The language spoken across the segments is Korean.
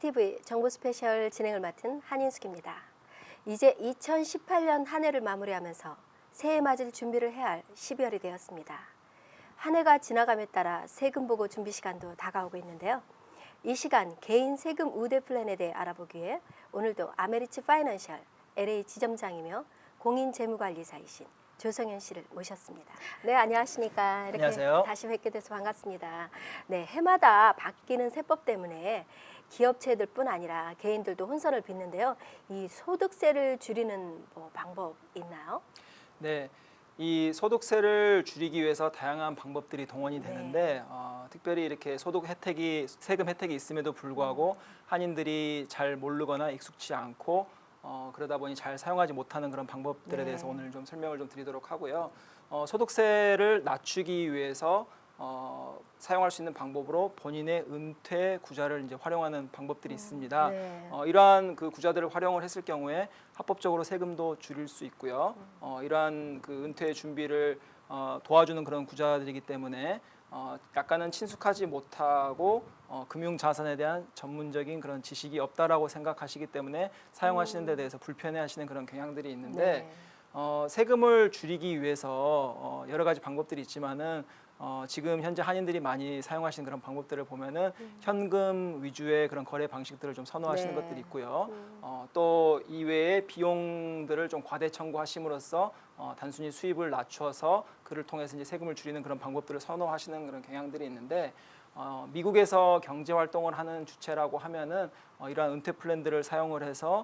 STV 정보 스페셜 진행을 맡은 한인숙입니다. 이제 2018년 한 해를 마무리하면서 새해 맞을 준비를 해야 할 12월이 되었습니다. 한 해가 지나감에 따라 세금 보고 준비 시간도 다가오고 있는데요. 이 시간 개인 세금 우대 플랜에 대해 알아보기 위해 오늘도 아메리츠 파이낸셜 LA 지점장이며 공인재무관리사이신 조성현 씨를 모셨습니다. 네, 안녕하십니까. 이렇게 안녕하세요. 다시 뵙게 돼서 반갑습니다. 네, 해마다 바뀌는 세법 때문에 기업체들뿐 아니라 개인들도 혼선을 빚는데요. 이 소득세를 줄이는 방법 있나요? 네, 이 소득세를 줄이기 위해서 다양한 방법들이 동원이 되는데 특별히 이렇게 세금 혜택이 있음에도 불구하고 한인들이 잘 모르거나 익숙치 않고 그러다 보니 잘 사용하지 못하는 그런 방법들에 대해서 오늘 좀 설명을 좀 드리도록 하고요. 소득세를 낮추기 위해서 사용할 수 있는 방법으로 본인의 은퇴 구자를 이제 활용하는 방법들이 있습니다. 네. 이러한 그 구자들을 활용을 했을 경우에 합법적으로 세금도 줄일 수 있고요. 이러한 그 은퇴 준비를 도와주는 그런 구자들이기 때문에 약간은 친숙하지 못하고 금융 자산에 대한 전문적인 그런 지식이 없다라고 생각하시기 때문에 사용하시는 데 대해서 불편해하시는 그런 경향들이 있는데 세금을 줄이기 위해서 여러 가지 방법들이 있지만은 지금 현재 한인들이 많이 사용하시는 그런 방법들을 보면은 현금 위주의 그런 거래 방식들을 좀 선호하시는 것들이 있고요. 또 이외에 비용들을 좀 과대 청구하심으로써 단순히 수입을 낮춰서 그를 통해서 이제 세금을 줄이는 그런 방법들을 선호하시는 그런 경향들이 있는데 미국에서 경제 활동을 하는 주체라고 하면은 이러한 은퇴 플랜들을 사용을 해서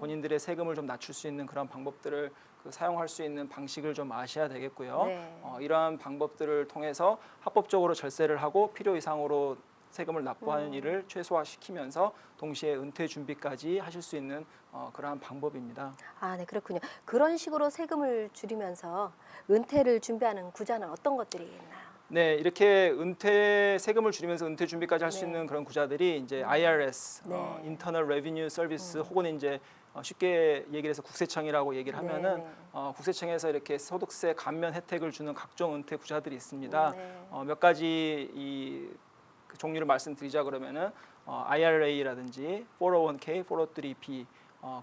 본인들의 세금을 좀 낮출 수 있는 그런 방법들을 사용할 수 있는 방식을 좀 아셔야 되겠고요. 이러한 방법들을 통해서 합법적으로 절세를 하고 필요 이상으로 세금을 납부하는 일을 최소화시키면서 동시에 은퇴 준비까지 하실 수 있는 그러한 방법입니다. 아, 네, 그렇군요. 그런 식으로 세금을 줄이면서 은퇴를 준비하는 구자는 어떤 것들이 있나요? 네, 이렇게 세금을 줄이면서 은퇴 준비까지 할 수 있는 그런 구자들이 이제 IRS, Internal Revenue Service 혹은 이제 쉽게 얘기를 해서 국세청이라고 얘기를 하면은 국세청에서 이렇게 소득세 감면 혜택을 주는 각종 은퇴 구자들이 있습니다. 몇 가지 그 종류를 말씀드리자 그러면은 IRA라든지 401k, 403b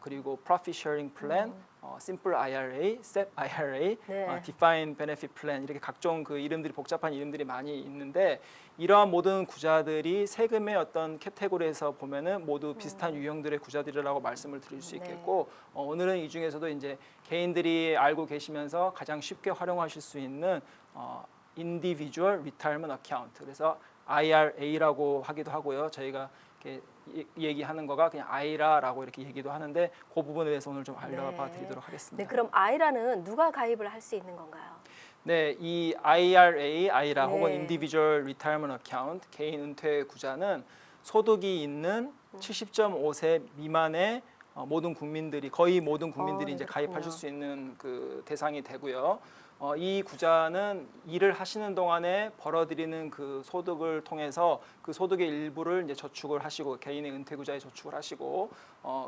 그리고 Profit Sharing Plan, Simple IRA, SEP IRA, Defined Benefit Plan 이렇게 각종 그 이름들이 복잡한 이름들이 많이 있는데 이러한 모든 구자들이 세금의 어떤 카테고리에서 보면은 모두 비슷한 유형들의 구자들이라고 말씀을 드릴 수 있겠고 오늘은 이 중에서도 이제 개인들이 알고 계시면서 가장 쉽게 활용하실 수 있는 Individual Retirement Account 그래서 IRA라고 하기도 하고요. 저희가 이렇게 얘기하는 거가 그냥 아이라라고 이렇게 얘기도 하는데 그 부분에 대해서 오늘 좀 알려봐 드리도록 하겠습니다. 네, 그럼 아이라는 누가 가입을 할 수 있는 건가요? 네, 이 IRA, 아이라 혹은 Individual Retirement Account 개인 은퇴 구자는 소득이 있는 70.5세 미만의 모든 국민들이 거의 모든 국민들이 이제 가입하실 수 있는 그 대상이 되고요. 이 구자는 일을 하시는 동안에 벌어들이는 그 소득을 통해서 그 소득의 일부를 이제 저축을 하시고 개인의 은퇴 구자에 저축을 하시고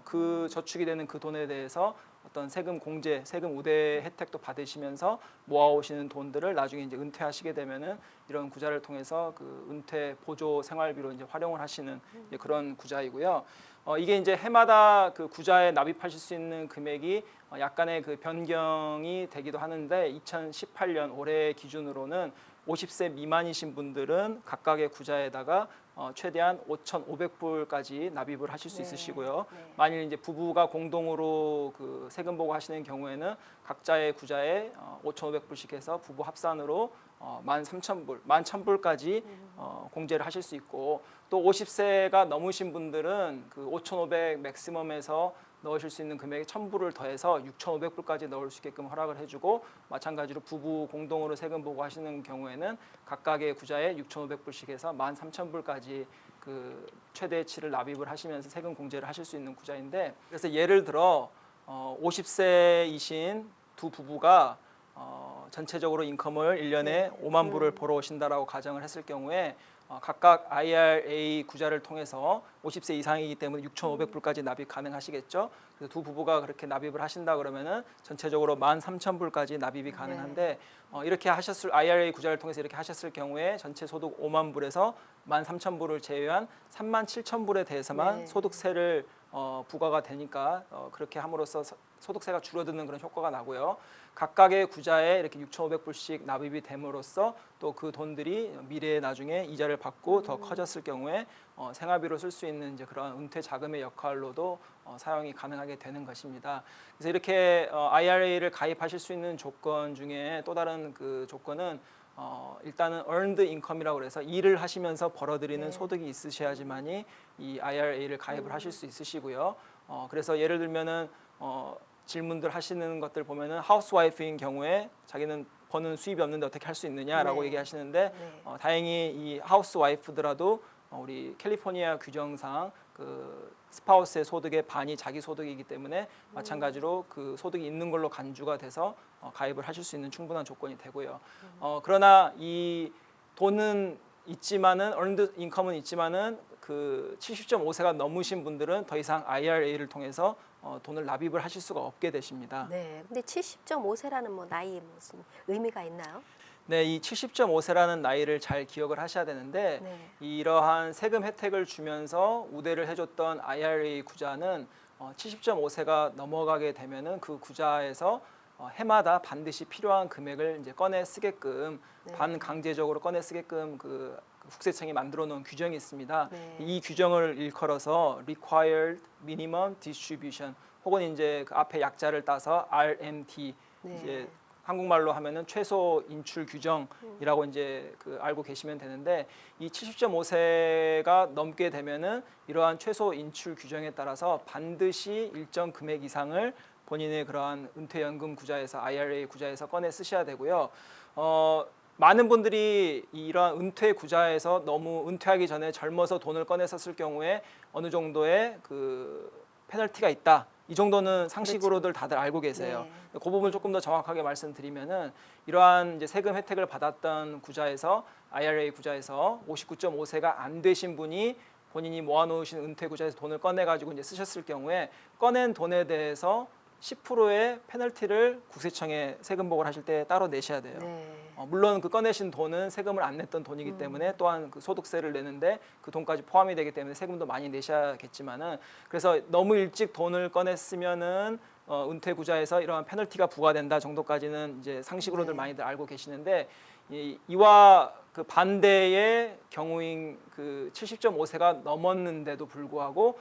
그 저축이 되는 그 돈에 대해서 어떤 세금 공제, 세금 우대 혜택도 받으시면서 모아오시는 돈들을 나중에 이제 은퇴하시게 되면은 이런 구자를 통해서 그 은퇴 보조 생활비로 이제 활용을 하시는 이제 그런 구자이고요. 이게 이제 해마다 그 구자에 납입하실 수 있는 금액이 약간의 그 변경이 되기도 하는데 2018년 올해 기준으로는 50세 미만이신 분들은 각각의 구자에다가 최대한 5,500불까지 납입을 하실 수 있으시고요. 만일 이제 부부가 공동으로 그 세금 보고 하시는 경우에는 각자의 구자에 5,500불씩 해서 부부 합산으로 13,000불, 11,000불까지 공제를 하실 수 있고 또 50세가 넘으신 분들은 그 5,500 맥시멈에서 넣으실 수 있는 금액에 1,000불을 더해서 6,500불까지 넣을 수 있게끔 허락을 해주고 마찬가지로 부부 공동으로 세금 보고 하시는 경우에는 각각의 구자에 6,500불씩 해서 13,000불까지 그 최대치를 납입을 하시면서 세금 공제를 하실 수 있는 구자인데 그래서 예를 들어 50세이신 두 부부가 전체적으로 인컴을 1년에 5만 불을 벌어오신다라고 가정을 했을 경우에 각각 IRA 구자를 통해서 50세 이상이기 때문에 6,500불까지 납입 가능하시겠죠. 그래서 두 부부가 그렇게 납입을 하신다 그러면은 전체적으로 13,000불까지 납입이 가능한데 이렇게 하셨을 IRA 구자를 통해서 이렇게 하셨을 경우에 전체 소득 5만 불에서 13,000불을 제외한 37,000불에 대해서만 네. 소득세를 부과가 되니까 그렇게 함으로써 소득세가 줄어드는 그런 효과가 나고요. 각각의 구자에 이렇게 6,500불씩 납입이 됨으로써 또 그 돈들이 미래에 나중에 이자를 받고 더 커졌을 경우에 생활비로 쓸 수 있는 이제 그런 은퇴 자금의 역할로도 사용이 가능하게 되는 것입니다. 그래서 이렇게 IRA를 가입하실 수 있는 조건 중에 또 다른 그 조건은 일단은 earned income이라고 그래서 일을 하시면서 벌어들이는 네. 소득이 있으셔야지만이 이 IRA를 가입을 하실 수 있으시고요. 그래서 예를 들면은 질문들 하시는 것들 보면은 하우스와이프인 경우에 자기는 버는 수입이 없는데 어떻게 할 수 있느냐라고 네. 얘기하시는데 네. 다행히 이 하우스와이프더라도 우리 캘리포니아 규정상 그 스파우스의 소득의 반이 자기 소득이기 때문에 마찬가지로 그 소득이 있는 걸로 간주가 돼서 가입을 하실 수 있는 충분한 조건이 되고요. 그러나 이 돈은 있지만은 earned income은 있지만은 그 70.5세가 넘으신 분들은 더 이상 IRA를 통해서 돈을 납입을 하실 수가 없게 되십니다. 네. 근데 70.5세라는 뭐 나이에 무슨 의미가 있나요? 네, 이 70.5세라는 나이를 잘 기억을 하셔야 되는데 네. 이러한 세금 혜택을 주면서 우대를 해줬던 IRA 구자는 70.5세가 넘어가게 되면은 그 구자에서 해마다 반드시 필요한 금액을 이제 꺼내 쓰게끔 네. 반강제적으로 꺼내 쓰게끔 그 국세청이 만들어 놓은 규정이 있습니다. 네. 이 규정을 일컬어서 Required Minimum Distribution 혹은 이제 그 앞에 약자를 따서 RMD 네. 이제 한국말로 하면은 최소 인출 규정이라고 이제 그 알고 계시면 되는데 이 70.5세가 넘게 되면은 이러한 최소 인출 규정에 따라서 반드시 일정 금액 이상을 본인의 그러한 은퇴연금 구자에서 IRA 구자에서 꺼내 쓰셔야 되고요. 많은 분들이 이러한 은퇴 구자에서 너무 은퇴하기 전에 젊어서 돈을 꺼내서 쓸 경우에 어느 정도의 그 페널티가 있다. 이 정도는 상식으로들 다들 알고 계세요. 네. 그 부분 조금 더 정확하게 말씀드리면은 이러한 이제 세금 혜택을 받았던 구자에서 IRA 구자에서 59.5세가 안 되신 분이 본인이 모아놓으신 은퇴 구자에서 돈을 꺼내 가지고 이제 쓰셨을 경우에 꺼낸 돈에 대해서 10%의 페널티를 국세청에 세금 보고를 하실 때 따로 내셔야 돼요. 네. 물론 그 꺼내신 돈은 세금을 안 냈던 돈이기 때문에 또한 그 소득세를 내는데 그 돈까지 포함이 되기 때문에 세금도 많이 내셔야겠지만은 그래서 너무 일찍 돈을 꺼냈으면은 은퇴 구자에서 이러한 페널티가 부과된다 정도까지는 이제 상식으로들 네. 많이들 알고 계시는데 이와 그 반대의 경우인 그 70.5세가 넘었는데도 불구하고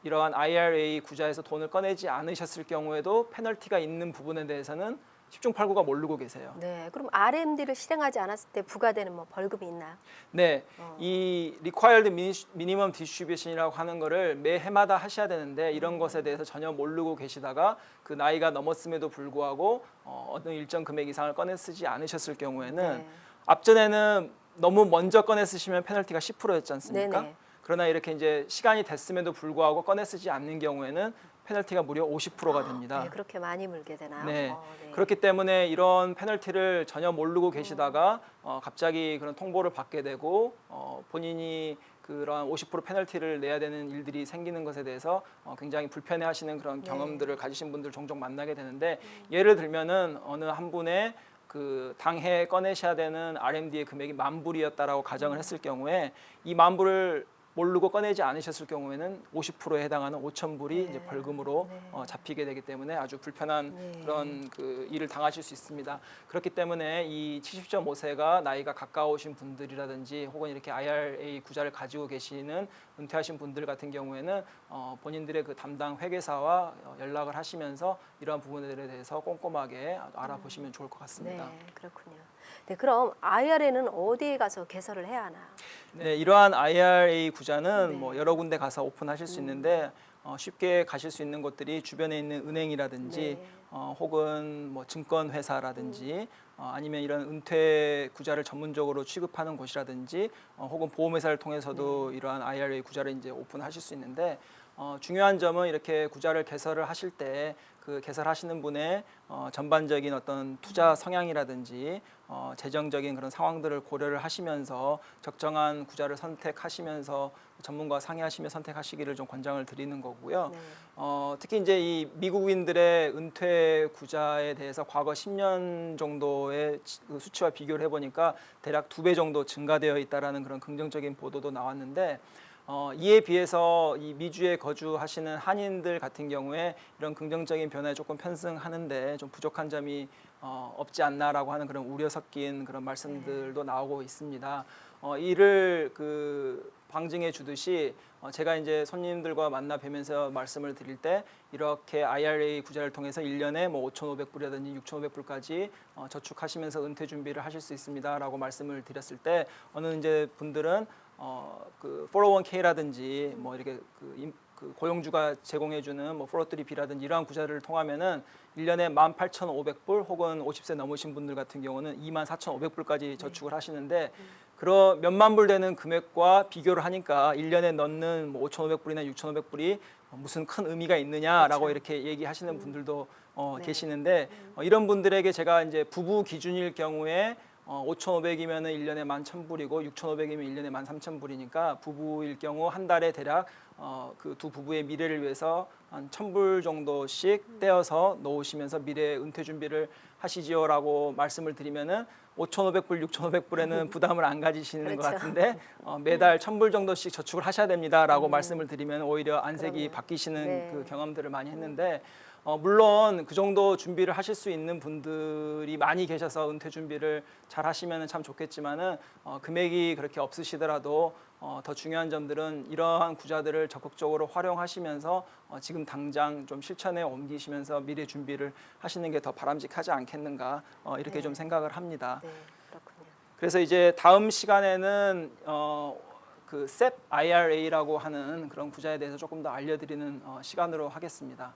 이러한 IRA 구자에서 돈을 꺼내지 않으셨을 경우에도 페널티가 있는 부분에 대해서는 10중 8구가 모르고 계세요. 네. 그럼 RMD를 실행하지 않았을 때 부과되는 뭐 벌금이 있나요? 네, 이 Required Minimum Distribution이라고 하는 거를 매 해마다 하셔야 되는데 이런 것에 대해서 전혀 모르고 계시다가 그 나이가 넘었음에도 불구하고 어느 일정 금액 이상을 꺼내 쓰지 않으셨을 경우에는 네. 앞전에는 너무 먼저 꺼내 쓰시면 페널티가 10%였지 않습니까? 네네. 그러나 이렇게 이제 시간이 됐음에도 불구하고 꺼내 쓰지 않는 경우에는 페널티가 무려 50%가 됩니다. 네, 그렇게 많이 물게 되나요? 네. 네. 그렇기 때문에 이런 페널티를 전혀 모르고 계시다가 갑자기 그런 통보를 받게 되고 본인이 그런 50% 페널티를 내야 되는 일들이 생기는 것에 대해서 굉장히 불편해하시는 그런 경험들을 가지신 분들 종종 만나게 되는데 예를 들면은 어느 한 분의 그 당해 꺼내셔야 되는 RMD의 금액이 10,000불이었다라고 가정을 했을 경우에 이 10,000불을 모르고 꺼내지 않으셨을 경우에는 50%에 해당하는 5,000불이 이제 벌금으로 잡히게 되기 때문에 아주 불편한 그런 그 일을 당하실 수 있습니다. 그렇기 때문에 이 70.5세가 나이가 가까우신 분들이라든지 혹은 이렇게 IRA 구자를 가지고 계시는 은퇴하신 분들 같은 경우에는 본인들의 그 담당 회계사와 연락을 하시면서 이러한 부분들에 대해서 꼼꼼하게 알아보시면 좋을 것 같습니다. 네, 그렇군요. 네, 그럼 IRA는 어디에 가서 개설을 해야 하나요? 네, 이러한 IRA 구자는 네. 뭐 여러 군데 가서 오픈하실 수 있는데 쉽게 가실 수 있는 곳들이 주변에 있는 은행이라든지 네. 혹은 뭐 증권 회사라든지 아니면 이런 은퇴 구자를 전문적으로 취급하는 곳이라든지 혹은 보험회사를 통해서도 이러한 IRA 구자를 이제 오픈하실 수 있는데 중요한 점은 이렇게 구자를 개설을 하실 때 그 개설하시는 분의 전반적인 어떤 투자 성향이라든지 재정적인 그런 상황들을 고려를 하시면서 적정한 구자를 선택하시면서 전문가와 상의하시며 선택하시기를 좀 권장을 드리는 거고요. 네. 특히 이제 이 미국인들의 은퇴 구자에 대해서 과거 10년 정도의 그 수치와 비교를 해보니까 대략 2배 정도 증가되어 있다라는 그런 긍정적인 보도도 나왔는데 이에 비해서 이 미주에 거주하시는 한인들 같은 경우에 이런 긍정적인 변화에 조금 편승하는데 좀 부족한 점이 없지 않나라고 하는 그런 우려 섞인 그런 말씀들도 나오고 있습니다. 이를 그 방증해 주듯이 제가 이제 손님들과 만나 뵈면서 말씀을 드릴 때 이렇게 IRA 구자를 통해서 1년에 뭐 5,500불이라든지 6,500불까지 저축하시면서 은퇴 준비를 하실 수 있습니다라고 말씀을 드렸을 때 어느 이제 분들은 그 401k라든지 뭐 이렇게 그 고용주가 제공해주는 뭐 403b라든지 이러한 구자를 통하면은 1년에 18,500불 혹은 50세 넘으신 분들 같은 경우는 24,500불까지 저축을 하시는데 그런 몇만 불 되는 금액과 비교를 하니까 1년에 넣는 뭐 5,500불이나 6,500불이 무슨 큰 의미가 있느냐라고 그렇죠. 이렇게 얘기하시는 분들도 네. 계시는데 이런 분들에게 제가 이제 부부 기준일 경우에 5,500이면 1년에 11,000불이고 6,500이면 1년에 13,000불이니까 부부일 경우 한 달에 대략 그 두 부부의 미래를 위해서 한 1,000불 정도씩 떼어서 놓으시면서 미래 은퇴 준비를 하시지요라고 말씀을 드리면은 5,500불, 6,500불에는 부담을 안 가지시는 것 그렇죠. 같은데 매달 1,000불 정도씩 저축을 하셔야 됩니다라고 말씀을 드리면 오히려 안색이 그럼요. 바뀌시는 네. 그 경험들을 많이 했는데 물론 그 정도 준비를 하실 수 있는 분들이 많이 계셔서 은퇴 준비를 잘 하시면 참 좋겠지만은 금액이 그렇게 없으시더라도 더 중요한 점들은 이러한 구자들을 적극적으로 활용하시면서 지금 당장 좀 실천에 옮기시면서 미래 준비를 하시는 게 더 바람직하지 않겠는가 이렇게 네. 좀 생각을 합니다. 네, 그렇군요. 그래서 이제 다음 시간에는 그 SEP IRA라고 하는 그런 구자에 대해서 조금 더 알려드리는 시간으로 하겠습니다.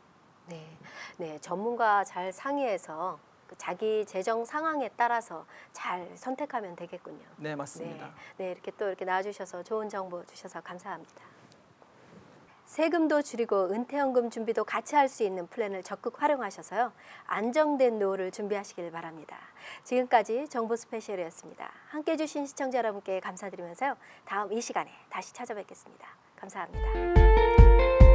네, 네, 전문가 잘 상의해서 그 자기 재정 상황에 따라서 잘 선택하면 되겠군요. 네, 맞습니다. 네, 이렇게 또 이렇게 나와주셔서 좋은 정보 주셔서 감사합니다. 세금도 줄이고 은퇴연금 준비도 같이 할 수 있는 플랜을 적극 활용하셔서요. 안정된 노후를 준비하시길 바랍니다. 지금까지 정보 스페셜이었습니다. 함께해 주신 시청자 여러분께 감사드리면서요. 다음 이 시간에 다시 찾아뵙겠습니다. 감사합니다.